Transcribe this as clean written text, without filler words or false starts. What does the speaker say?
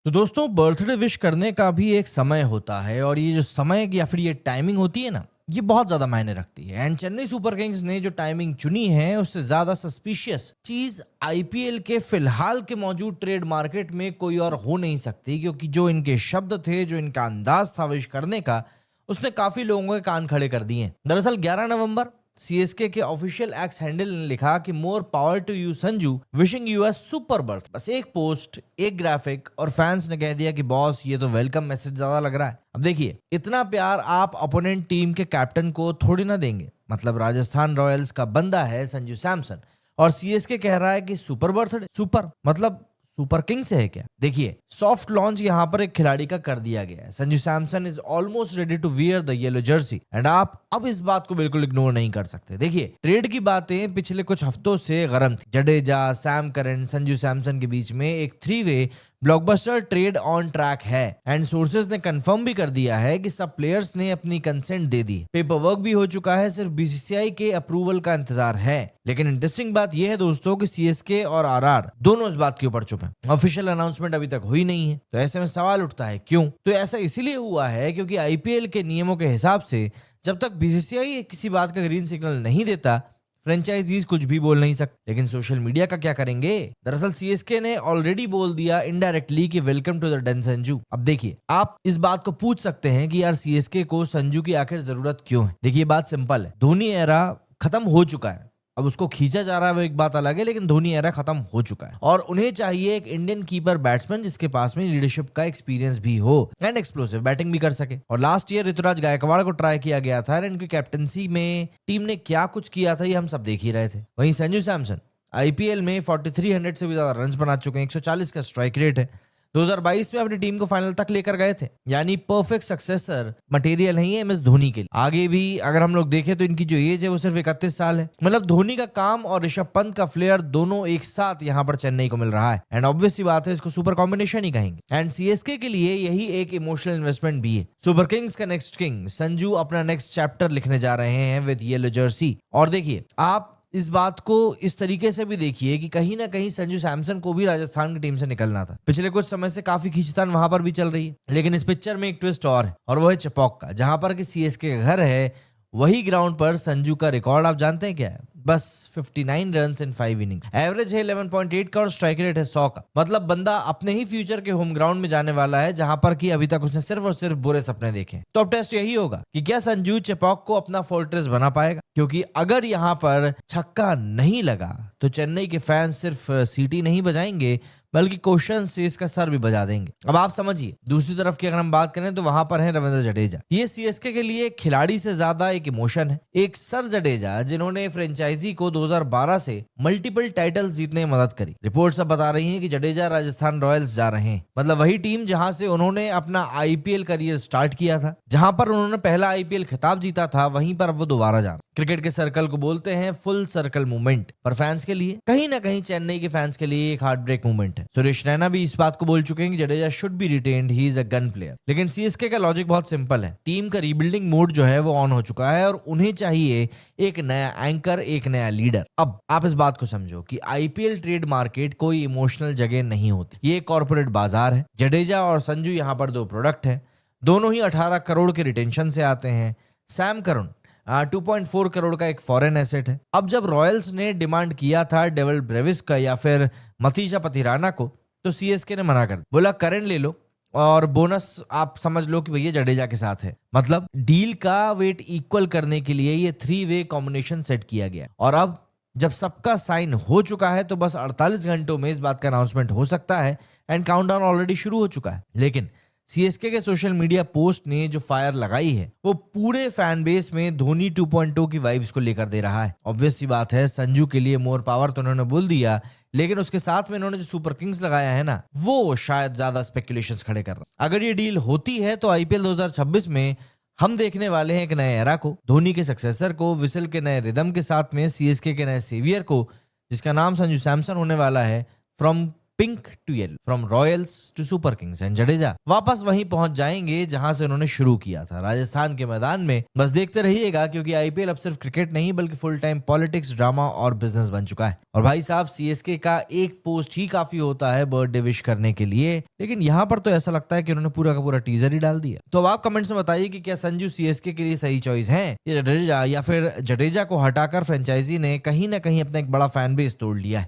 तो दोस्तों birthday wish करने का भी एक समय होता है और ये जो समय या फिर ये टाइमिंग होती है ना, ये बहुत ज्यादा मायने रखती है। एंड चेन्नई सुपर किंग्स ने जो टाइमिंग चुनी है उससे ज्यादा सस्पिशियस चीज आईपीएल के फिलहाल के मौजूद ट्रेड मार्केट में कोई और हो नहीं सकती, क्योंकि जो इनके शब्द थे, जो इनका अंदाज था विश करने का, उसने काफी लोगों के कान खड़े कर दिए। दरअसल 11 नवंबर सीएसके के ऑफिशियल एक्स हैंडल ने लिखा कि more power to you Sanju, wishing you a super birth. बस एक पोस्ट, एक ग्राफिक और फैंस ने कह दिया कि बॉस ये तो वेलकम मैसेज ज्यादा लग रहा है। अब देखिए, इतना प्यार आप अपोनेंट टीम के कैप्टन को थोड़ी ना देंगे। मतलब राजस्थान रॉयल्स का बंदा है संजू सैमसन और सीएसके कह रहा है कि सुपर बर्थडे। सुपर मतलब सुपर किंग से है क्या? देखिए, सॉफ्ट लॉन्च यहाँ पर एक खिलाड़ी का कर दिया गया है। Sanju Samson is almost ready to wear the yellow jersey and आप अब इस बात को बिल्कुल इग्नोर नहीं कर सकते। देखिए, ट्रेड की बातें पिछले कुछ हफ्तों से गर्म थी। जडेजा, सैम करन, संजू सैमसन के बीच में एक 3-वे ब्लॉकबस्टर ट्रेड ऑन ट्रैक है एंड सोर्सेज ने कंफर्म भी कर दिया है कि सब प्लेयर्स ने अपनी कंसेंट दे दी। पेपर वर्क भी हो चुका है, सिर्फ बीसीसीआई के अप्रूवल का इंतजार है। लेकिन इंटरेस्टिंग बात यह है दोस्तों कि सीएसके और आरआर दोनों इस बात के ऊपर चुप हैं। ऑफिशियल अनाउंसमेंट अभी तक हुई नहीं है। तो ऐसे में सवाल उठता है क्यों? तो ऐसा इसीलिए हुआ है क्योंकि आईपीएल के नियमों के हिसाब से जब तक बीसीसीआई किसी बात का ग्रीन सिग्नल नहीं देता, फ्रेंचाइजीज कुछ भी बोल नहीं सकते। लेकिन सोशल मीडिया का क्या करेंगे? दरअसल सीएसके ने ऑलरेडी बोल दिया इनडायरेक्टली कि welcome to the den Sanju. अब देखिए, आप इस बात को पूछ सकते हैं कि यार सीएसके को संजू की आखिर जरूरत क्यों है? देखिए, बात सिंपल है। धोनी एरा खत्म हो चुका है। अब उसको खींचा जा रहा है वो एक बात अलग है, लेकिन धोनी एरा खत्म हो चुका है और उन्हें चाहिए एक इंडियन कीपर बैट्समैन जिसके पास में लीडरशिप का एक्सपीरियंस भी हो एंड एक्सप्लोसिव बैटिंग भी कर सके। और लास्ट ईयर ऋतुराज गायकवाड़ को ट्राई किया गया था, इनकी कैप्टनसी में टीम ने क्या कुछ किया था ये हम सब देख ही रहे थे। वहीं संजू सैमसन आईपीएल में 4300 से भी ज्यादा रन बना चुके हैं, 140 का स्ट्राइक रेट है। 2022 में अपनी टीम को फाइनल तक लेकर गए थे, यानी परफेक्ट सक्सेसर मटेरियल नहीं है एमएस धोनी के लिए। आगे भी अगर हम लोग देखें तो इनकी जो एज है वो सिर्फ 31 साल है। मतलब धोनी का काम और ऋषभ पंत का फ्लेयर दोनों एक साथ यहाँ पर चेन्नई को मिल रहा है एंड ऑब्वियस सी बात है, इसको सुपर कॉम्बिनेशन ही कहेंगे। एंड सीएसके के लिए यही एक इमोशनल इन्वेस्टमेंट भी है। सुपर किंग्स का नेक्स्ट किंग संजू अपना नेक्स्ट चैप्टर लिखने जा रहे हैं विद येलो जर्सी। और देखिए, आप इस बात को इस तरीके से भी देखिए कि कहीं ना कहीं संजू सैमसन को भी राजस्थान की टीम से निकलना था। पिछले कुछ समय से काफी खींचतान वहां पर भी चल रही है, लेकिन इस पिक्चर में एक ट्विस्ट और है और वो है चपौक का। जहां पर कि सीएसके का घर है, वही ग्राउंड पर संजू का रिकॉर्ड आप जानते हैं क्या है? बस 59 रन्स इन 5 इनिंग्स। एवरेज है 11.8 का और स्ट्राइक रेट है 100 का। मतलब बंदा अपने ही फ्यूचर के होम ग्राउंड में जाने वाला है, जहां पर कि अभी तक उसने सिर्फ और सिर्फ बुरे सपने देखे। तो अब टेस्ट यही होगा कि क्या संजू चेपॉक को अपना फोर्ट्रेस बना पाएगा, क्योंकि अगर यहां पर छक्का नहीं लगा तो चेन्नई के फैंस सिर्फ सीटी नहीं बजाएंगे बल्कि क्वेश्चन से इसका सर भी बजा देंगे। अब आप समझिए, दूसरी तरफ की अगर हम बात करें तो वहां पर है रविंद्र जडेजा। ये सीएसके के लिए खिलाड़ी से ज्यादा एक इमोशन है। एक सर जडेजा जिन्होंने फ्रेंचाइजी को 2012 से मल्टीपल टाइटल्स जीतने में मदद करी। रिपोर्ट्स अब बता रही हैं कि जडेजा राजस्थान रॉयल्स जा रहे हैं। मतलब वही टीम जहां से उन्होंने अपना आईपीएल करियर स्टार्ट किया था, जहां पर उन्होंने पहला आईपीएल खिताब जीता था, वहीं पर अब वो दोबारा जा रहे हैं। क्रिकेट के सर्कल को बोलते हैं फुल सर्कल मूवमेंट, पर फैंस के लिए कहीं ना कहीं चेन्नई के फैंस के लिए एक हार्ट ब्रेक मूवमेंट है। सुरेश रैना भी इस बात को बोल चुके हैं कि Jadeja should be retained, he is a gun player. लेकिन सीएसके का लॉजिक बहुत सिंपल है। टीम का रीबिल्डिंग मोड जो है वो ऑन हो चुका है और उन्हें चाहिए एक नया एंकर, एक नया लीडर। अब आप इस बात को समझो कि आईपीएल ट्रेड मार्केट कोई इमोशनल जगह नहीं होती, ये कॉर्पोरेट बाजार है। जडेजा और संजू यहाँ पर दो प्रोडक्ट हैं, दोनों ही 18 करोड़ के रिटेंशन से आते हैं। सैम करन 2.4 करोड़ का एक फॉरेन एसेट है। अब जब रॉयल्स ने डिमांड किया था डेविल ब्रेविस का या फिर मतीजा पतिराना को, तो सीएसके ने मना कर दिया, बोला करन ले लो और बोनस आप समझ लो कि भैया जडेजा के साथ है। मतलब डील का वेट इक्वल करने के लिए ये 3-वे कॉम्बिनेशन सेट किया गया। और अब जब सबका साइन हो चुका है तो बस 48 घंटों में इस बात का अनाउंसमेंट हो सकता है एंड काउंटडाउन ऑलरेडी शुरू हो चुका है। लेकिन सीएसके के सोशल मीडिया पोस्ट ने जो फायर लगाई है वो पूरे फैन बेस में धोनी 2.0 की वाइब्स को लेकर दे रहा है। ऑब्वियस सी बात है, संजू के लिए मोर पावर तो उन्होंने बोल दिया, लेकिन उसके साथ में इन्होंने जो सुपर किंग्स लगाया है ना, वो शायद ज्यादा स्पेकुलेशंस खड़े कर रहा है। अगर ये डील होती है तो आईपीएल 2026 में हम देखने वाले हैं एक नए एरा को, धोनी के सक्सेसर को, विसल के नए रिदम के साथ में सीएसके के नए सेवियर को, जिसका नाम संजू सैमसन होने वाला है, from pink to yellow, from Royals to Super Kings, and Jadeja वापस वहीं पहुंच जाएंगे जहां से उन्होंने शुरू किया था, राजस्थान के मैदान में। बस देखते रहिएगा, क्योंकि आईपीएल अब सिर्फ क्रिकेट नहीं बल्कि फुल टाइम पॉलिटिक्स, ड्रामा और बिजनेस बन चुका है। और भाई साहब, सीएसके का एक पोस्ट ही काफी होता है बर्थडे विश करने के लिए, लेकिन यहाँ पर तो ऐसा लगता है कि उन्होंने पूरा का पूरा टीजर ही डाल दिया। तो अब आप कमेंट्स में बताइए कि क्या संजू सीएसके के लिए सही चॉइस है या जडेजा, या फिर जडेजा को हटाकर फ्रेंचाइजी ने कहीं ना कहीं अपना एक बड़ा फैन बेस तोड़ लिया है।